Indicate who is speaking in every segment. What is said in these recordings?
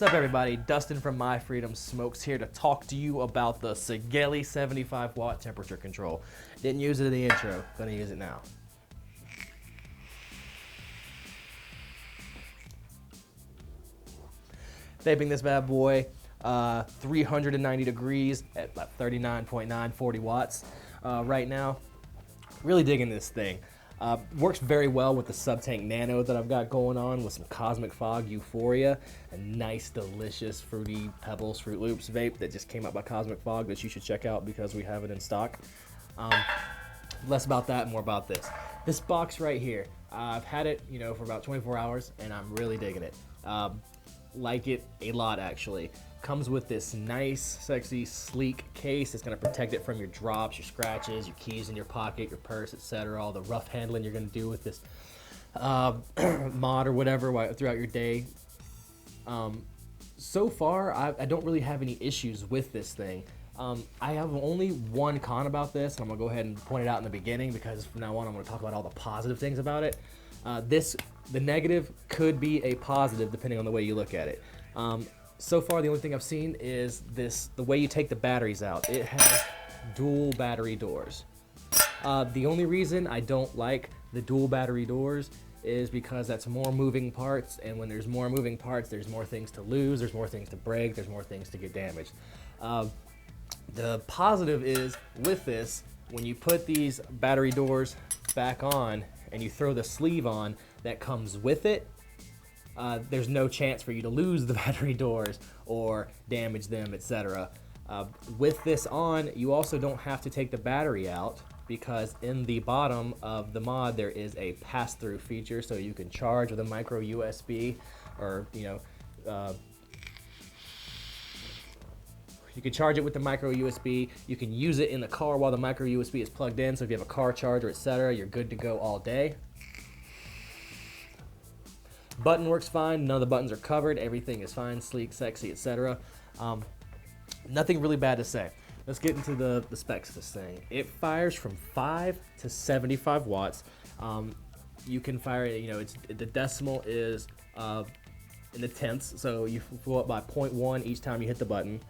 Speaker 1: What's up, everybody? Dustin from MyFreedomSmokes here to talk to you about the Sigelei 75W temperature control. Didn't use it in the intro, gonna use it now. Vaping this bad boy, 390 degrees at about 39.940 watts right now. Really digging this thing. Works very well with the Subtank Nano that I've got going on with some Cosmic Fog Euphoria, a nice, delicious, fruity Pebbles Fruit Loops vape that just came out by Cosmic Fog that you should check out because we have it in stock. Less about that, more about this. This box right here, I've had it, for about 24 hours, and I'm really digging it. Like it a lot, actually. Comes with this nice, sexy, sleek case that's going to protect it from your drops, your scratches, your keys in your pocket, your purse, etc. All the rough handling you're going to do with this mod or whatever throughout your day. So far, I don't really have any issues with this thing. I have only one con about this, and I'm going to go ahead and point it out in the beginning because from now on I'm going to talk about all the positive things about it. The negative could be a positive depending on the way you look at it. So far, the only thing I've seen is the way you take the batteries out. It has dual battery doors. The only reason I don't like the dual battery doors is because that's more moving parts, and when there's more moving parts, there's more things to lose, there's more things to break, there's more things to get damaged. The positive is, with this, when you put these battery doors back on and you throw the sleeve on that comes with it, there's no chance for you to lose the battery doors or damage them, etc. With this on, you also don't have to take the battery out because in the bottom of the mod there is a pass-through feature, so you can charge with a micro USB, or you can charge it with the micro USB. You can use it in the car while the micro USB is plugged in, so if you have a car charger, etc., you're good to go all day. Button works fine, none of the buttons are covered, everything is fine, sleek, sexy, etc. Nothing really bad to say. Let's get into the specs of this thing. It fires from 5 to 75 watts. You can fire it, the decimal is in the tenths, so you go up by 0.1 each time you hit the button.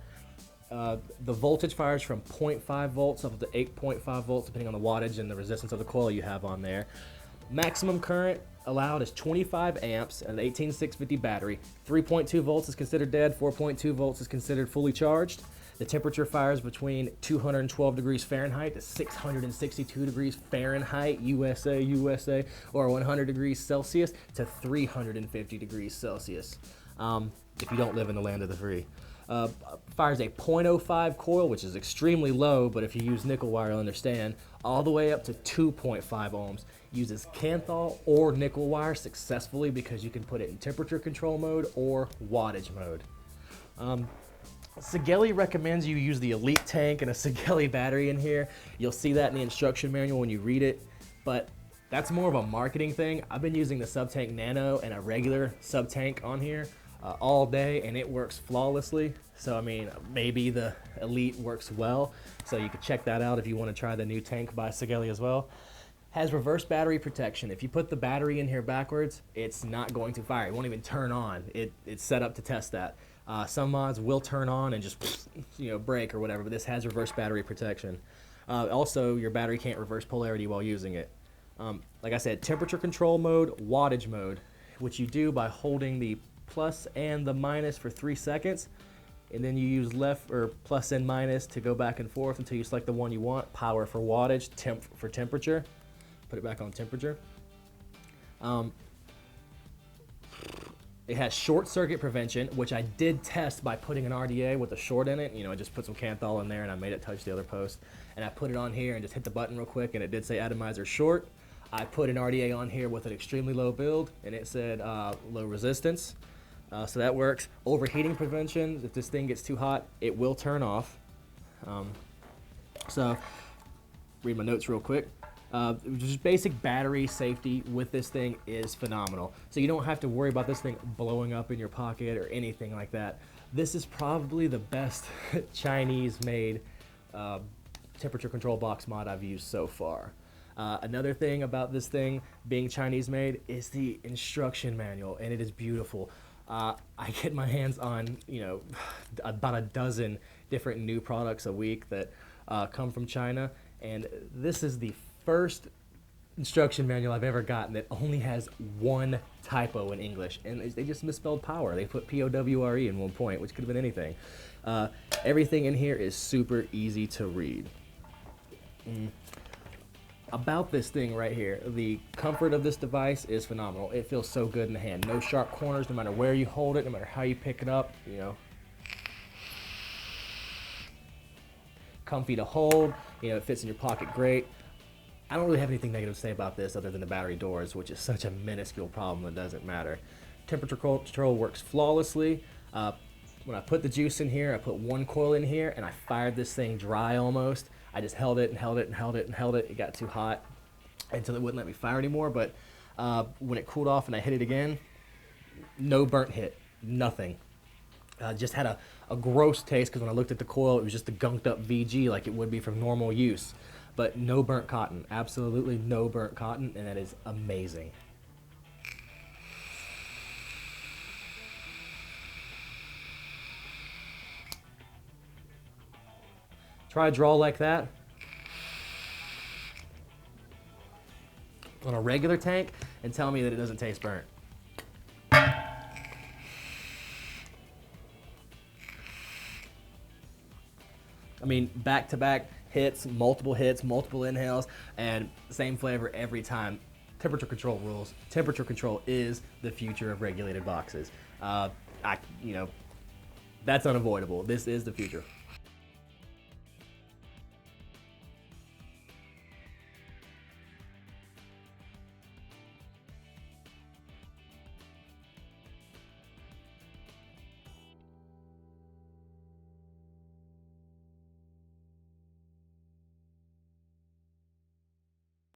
Speaker 1: The voltage fires from 0.5 volts up to 8.5 volts depending on the wattage and the resistance of the coil you have on there. Maximum current allowed is 25 amps and an 18650 battery. 3.2 volts is considered dead, 4.2 volts is considered fully charged. The temperature fires between 212 degrees Fahrenheit to 662 degrees Fahrenheit, USA, or 100 degrees Celsius to 350 degrees Celsius, if you don't live in the land of the free. Fires a 0.05 coil, which is extremely low, but if you use nickel wire, you'll understand, all the way up to 2.5 ohms. Uses Kanthal or nickel wire successfully because you can put it in temperature control mode or wattage mode. Sigelei recommends you use the Elite tank and a Sigelei battery in here. You'll see that in the instruction manual when you read it, but that's more of a marketing thing. I've been using the Subtank Nano and a regular Subtank on here all day, and it works flawlessly. So I mean, maybe the Elite works well, so you can check that out if you want to try the new tank by Sigelei as well. Has reverse battery protection. If you put the battery in here backwards, it's not going to fire. It won't even turn on. It's set up to test that. Some mods will turn on and just break or whatever, but this has reverse battery protection. Also, your battery can't reverse polarity while using it. Like I said, temperature control mode, wattage mode, which you do by holding the plus and the minus for 3 seconds, and then you use left or plus and minus to go back and forth until you select the one you want. Power for wattage, temp for temperature. Put it back on temperature. It has short circuit prevention, which I did test by putting an RDA with a short in it. I just put some Kanthal in there and I made it touch the other post. And I put it on here and just hit the button real quick, and it did say atomizer short. I put an RDA on here with an extremely low build, and it said low resistance. So that works. Overheating prevention, if this thing gets too hot, it will turn off. So, read my notes real quick. Just basic battery safety with this thing is phenomenal. So you don't have to worry about this thing blowing up in your pocket or anything like that. This is probably the best Chinese-made temperature control box mod I've used so far. Another thing about this thing being Chinese-made is the instruction manual, and it is beautiful. I get my hands on, you know, about a dozen different new products a week that come from China, and this is the first instruction manual I've ever gotten that only has one typo in English, and they just misspelled power. They put P-O-W-R-E in one point, which could have been anything. Everything in here is super easy to read. About this thing right here, the comfort of this device is phenomenal. It feels so good in the hand. No sharp corners, no matter where you hold it, no matter how you pick it up, you know. Comfy to hold, you know, it fits in your pocket great. I don't really have anything negative to say about this other than the battery doors, which is such a minuscule problem that doesn't matter. Temperature control works flawlessly. When I put the juice in here, I put one coil in here, and I fired this thing dry almost. I just held it and held it and held it and held it. It got too hot until it wouldn't let me fire anymore, but when it cooled off and I hit it again, no burnt hit, nothing. Just had a gross taste because when I looked at the coil, it was just a gunked up VG like it would be from normal use. But no burnt cotton, absolutely no burnt cotton, and that is amazing. Try a draw like that on a regular tank and tell me that it doesn't taste burnt. I mean, back-to-back hits, multiple inhales, and same flavor every time. Temperature control rules. Temperature control is the future of regulated boxes. You know, that's unavoidable. This is the future.